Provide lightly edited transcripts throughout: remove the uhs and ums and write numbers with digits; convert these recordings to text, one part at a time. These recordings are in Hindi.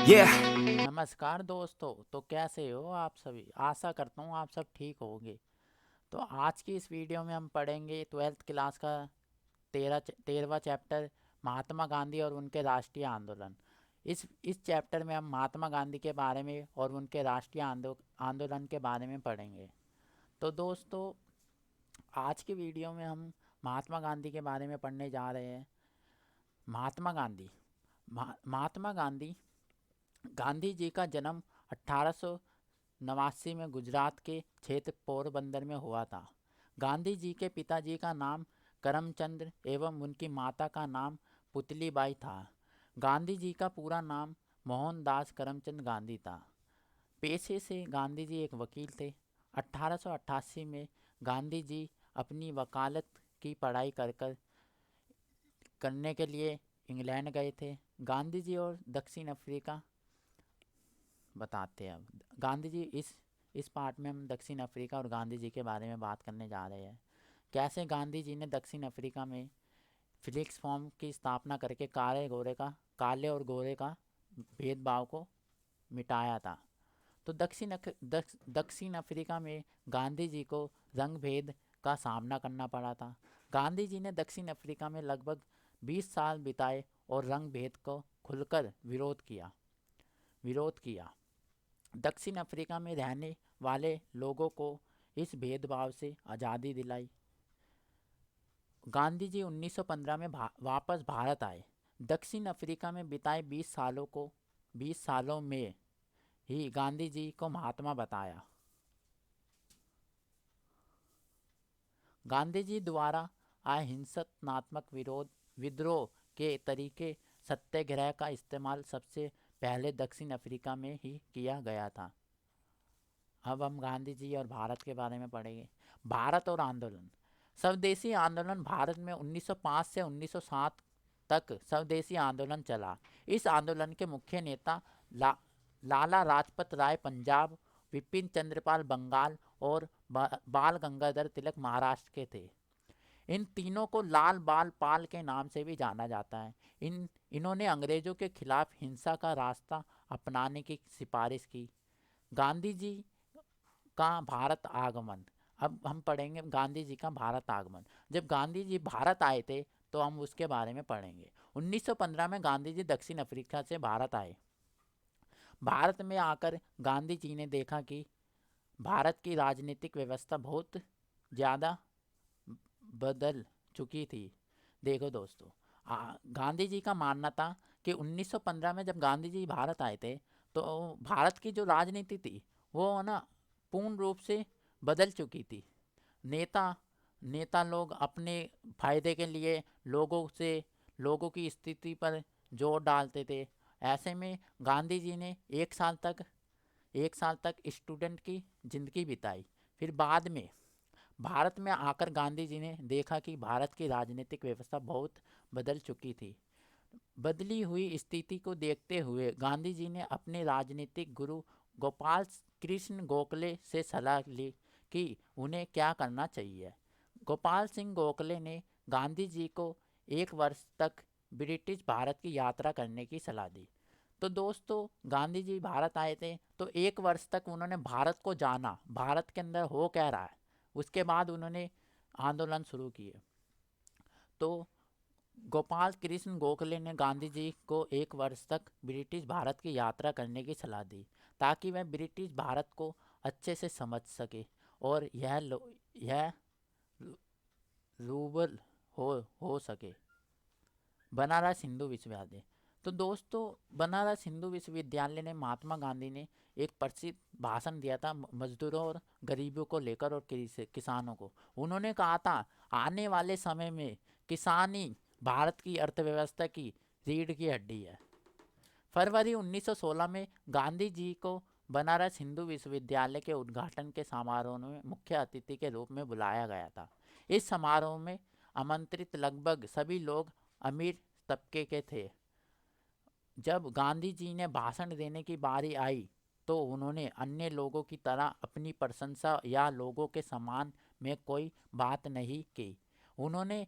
Yeah. नमस्कार दोस्तों। तो कैसे हो आप सभी? आशा करता हूँ आप सब ठीक होंगे। तो आज की इस वीडियो में हम पढ़ेंगे 12th क्लास का 13वां चैप्टर, महात्मा गांधी और उनके राष्ट्रीय आंदोलन। इस चैप्टर में हम महात्मा गांधी के बारे में और उनके राष्ट्रीय आंदोलन के बारे में पढ़ेंगे। तो दोस्तों, आज की वीडियो में हम महात्मा गांधी के बारे में पढ़ने जा रहे हैं। महात्मा गांधी महात्मा गांधी गांधी जी का जन्म 1889 में गुजरात के क्षेत्र पोरबंदर में हुआ था। गांधी जी के पिताजी का नाम करमचंद एवं उनकी माता का नाम पुतलीबाई था। गांधी जी का पूरा नाम मोहनदास करमचंद गांधी था। पेशे से गांधी जी एक वकील थे। 1888 में गांधी जी अपनी वकालत की पढ़ाई करने के लिए इंग्लैंड गए थे। गांधी जी और दक्षिण अफ्रीका बताते हैं। अब गांधी जी इस पार्ट में हम दक्षिण अफ्रीका और गांधी जी के बारे में बात करने जा रहे हैं। कैसे गांधी जी ने दक्षिण अफ्रीका में फ्लिक्स फॉर्म की स्थापना करके काले और गोरे का भेदभाव को मिटाया था। तो दक्षिण अफ्रीका में गांधी जी को रंग भेद का सामना करना पड़ा था। गांधी जी ने दक्षिण अफ्रीका में लगभग 20 साल बिताए और रंग भेद को खुलकर विरोध किया। दक्षिण अफ्रीका में रहने वाले लोगों को इस भेदभाव से आज़ादी दिलाई। गांधी जी 1915 में वापस भारत आए। दक्षिण अफ्रीका में बिताए 20 सालों में ही गांधी जी को महात्मा बताया। गांधी जी द्वारा अहिंसात्मक विद्रोह के तरीके सत्याग्रह का इस्तेमाल सबसे पहले दक्षिण अफ्रीका में ही किया गया था। अब हम गांधी जी और भारत के बारे में पढ़ेंगे। भारत और आंदोलन। स्वदेशी आंदोलन। भारत में 1905 से 1907 तक स्वदेशी आंदोलन चला। इस आंदोलन के मुख्य नेता लाला लाजपत राय पंजाब, विपिन चंद्रपाल बंगाल और बाल गंगाधर तिलक महाराष्ट्र के थे। इन तीनों को लाल बाल पाल के नाम से भी जाना जाता है। इन्होंने अंग्रेजों के खिलाफ हिंसा का रास्ता अपनाने की सिफारिश की। गांधी जी का भारत आगमन। अब हम पढ़ेंगे गांधी जी का भारत आगमन। जब गांधी जी भारत आए थे तो हम उसके बारे में पढ़ेंगे। 1915 में गांधी जी दक्षिण अफ्रीका से भारत आए। भारत में आकर गांधी जी ने देखा कि भारत की राजनीतिक व्यवस्था बहुत ज़्यादा बदल चुकी थी। देखो दोस्तों, गांधी जी का मानना था कि 1915 में जब गांधी जी भारत आए थे तो भारत की जो राजनीति थी वो ना पूर्ण रूप से बदल चुकी थी। नेता नेता लोग अपने फायदे के लिए लोगों की स्थिति पर जोर डालते थे। ऐसे में गांधी जी ने एक साल तक स्टूडेंट की जिंदगी बिताई। फिर बाद में भारत में आकर गांधी जी ने देखा कि भारत की राजनीतिक व्यवस्था बहुत बदल चुकी थी। बदली हुई स्थिति को देखते हुए गांधी जी ने अपने राजनीतिक गुरु गोपाल कृष्ण गोखले से सलाह ली कि उन्हें क्या करना चाहिए। गोपाल सिंह गोखले ने गांधी जी को 1 वर्ष तक ब्रिटिश भारत की यात्रा करने की सलाह दी। तो दोस्तों, गांधी जी भारत आए थे तो 1 वर्ष तक उन्होंने भारत को जाना, भारत के अंदर हो क्या रहा है। उसके बाद उन्होंने आंदोलन शुरू किए। तो गोपाल कृष्ण गोखले ने गांधी जी को 1 वर्ष तक ब्रिटिश भारत की यात्रा करने की सलाह दी ताकि वह ब्रिटिश भारत को अच्छे से समझ सके और यह रूबल हो सके। बनारस हिंदू विश्वविद्यालय। तो दोस्तों, बनारस हिंदू विश्वविद्यालय ने महात्मा गांधी ने एक प्रसिद्ध भाषण दिया था मजदूरों और गरीबों को लेकर और किसानों को। उन्होंने कहा था आने वाले समय में किसानी भारत की अर्थव्यवस्था की रीढ़ की हड्डी है। फरवरी 1916 में गांधी जी को बनारस हिंदू विश्वविद्यालय के उद्घाटन के समारोह में मुख्य अतिथि के रूप में बुलाया गया था। इस समारोह में आमंत्रित लगभग सभी लोग अमीर तबके के थे। जब गांधी जी ने भाषण देने की बारी आई तो उन्होंने अन्य लोगों की तरह अपनी प्रशंसा या लोगों के सम्मान में कोई बात नहीं की। उन्होंने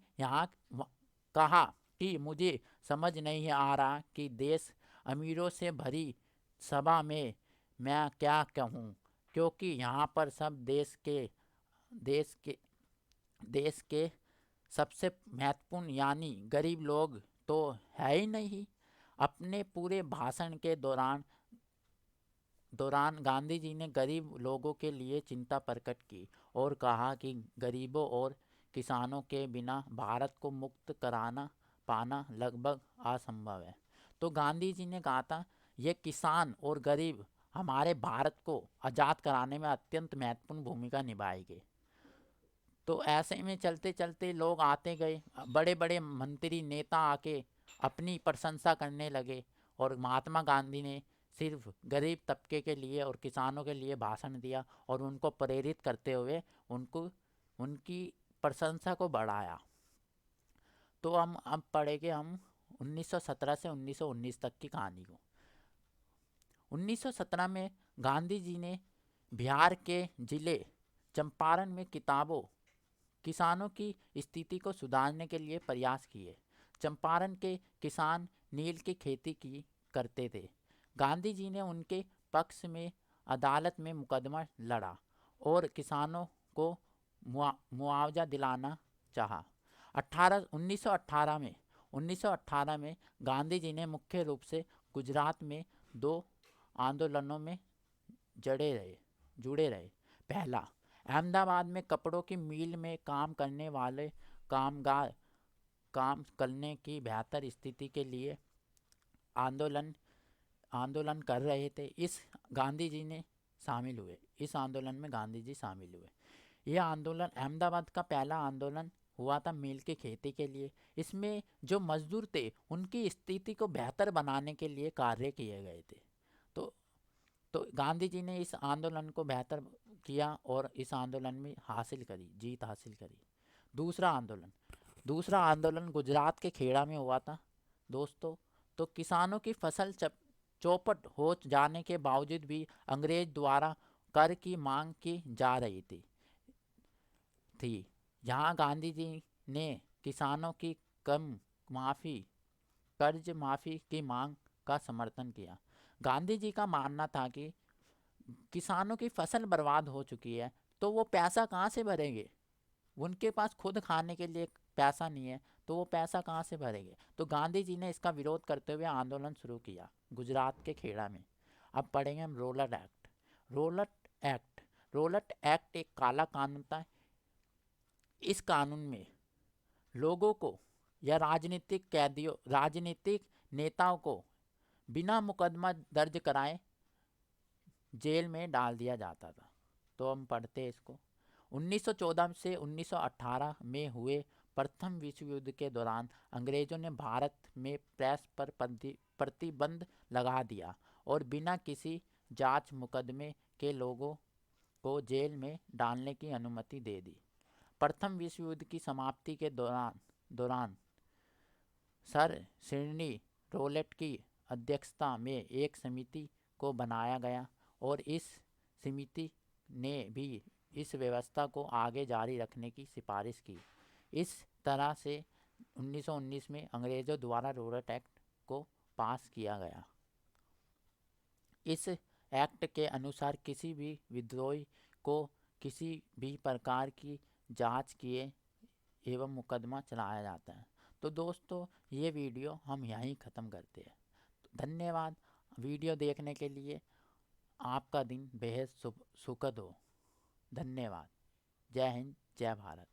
कहा कि मुझे समझ नहीं आ रहा कि देश अमीरों से भरी सभा में मैं क्या कहूँ, क्योंकि यहाँ पर सब देश के देश के सबसे महत्वपूर्ण यानी गरीब लोग तो है ही नहीं। अपने पूरे भाषण के दौरान गांधी जी ने गरीब लोगों के लिए चिंता प्रकट की और कहा कि गरीबों और किसानों के बिना भारत को मुक्त कराना पाना लगभग असंभव है। तो गांधी जी ने कहा था, ये किसान और गरीब हमारे भारत को आज़ाद कराने में अत्यंत महत्वपूर्ण भूमिका निभाएंगे। तो ऐसे में चलते चलते लोग आते गए, बड़े बड़े मंत्री नेता आके अपनी प्रशंसा करने लगे और महात्मा गांधी ने सिर्फ गरीब तबके के लिए और किसानों के लिए भाषण दिया और उनको प्रेरित करते हुए उनको उनकी प्रशंसा को बढ़ाया। तो हम अब पढ़ेंगे हम 1917 से 1919 तक की कहानी को। 1917 में गांधी जी ने बिहार के जिले चंपारण में किसानों की स्थिति को सुधारने के लिए प्रयास किए। चंपारण के किसान नील की खेती की करते थे। गांधी जी ने उनके पक्ष में अदालत में मुकदमा लड़ा और किसानों को मुआवजा दिलाना चाहा। 1918 में गांधी जी ने मुख्य रूप से गुजरात में दो आंदोलनों में जुड़े रहे। पहला, अहमदाबाद में कपड़ों की मिल में काम करने वाले कामगार काम करने की बेहतर स्थिति के लिए आंदोलन कर रहे थे। इस आंदोलन में गांधी जी शामिल हुए। यह आंदोलन अहमदाबाद का पहला आंदोलन हुआ था मिल की खेती के लिए। इसमें जो मजदूर थे उनकी स्थिति को बेहतर बनाने के लिए कार्य किए गए थे। तो गांधी जी ने इस आंदोलन को बेहतर किया और इस आंदोलन में जीत हासिल करी। दूसरा आंदोलन गुजरात के खेड़ा में हुआ था दोस्तों। तो किसानों की फसल चौपट हो जाने के बावजूद भी अंग्रेज द्वारा कर की मांग की जा रही थी। यहाँ गांधी जी ने किसानों की कर्ज माफी की मांग का समर्थन किया। गांधी जी का मानना था कि किसानों की फसल बर्बाद हो चुकी है तो वो पैसा कहाँ से भरेंगे, उनके पास खुद खाने के लिए पैसा नहीं है तो वो पैसा कहाँ से भरेंगे। तो गांधी जी ने इसका विरोध करते हुए आंदोलन शुरू किया गुजरात के खेड़ा में। अब पढ़ेंगे हम रोलट एक्ट एक काला कानून था। इस कानून में लोगों को या राजनीतिक नेताओं को बिना मुकदमा दर्ज कराए जेल में डाल दिया जाता था। तो हम पढ़ते हैं इसको। 1914 से 1918 में हुए प्रथम विश्व युद्ध के दौरान अंग्रेजों ने भारत में प्रेस पर प्रतिबंध लगा दिया और बिना किसी जांच मुकदमे के लोगों को जेल में डालने की अनुमति दे दी। प्रथम विश्व युद्ध की समाप्ति के दौरान सर सिडनी रोलेट की अध्यक्षता में एक समिति को बनाया गया और इस समिति ने भी इस व्यवस्था को आगे जारी रखने की सिफारिश की। इस तरह से 1919 में अंग्रेजों द्वारा रोलेट एक्ट को पास किया गया। इस एक्ट के अनुसार किसी भी विद्रोही को किसी भी प्रकार की जांच किए एवं मुकदमा चलाया जाता है। तो दोस्तों ये वीडियो हम यहीं ख़त्म करते हैं। धन्यवाद वीडियो देखने के लिए। आपका दिन बेहद सुखद हो। धन्यवाद। जय हिंद, जय भारत।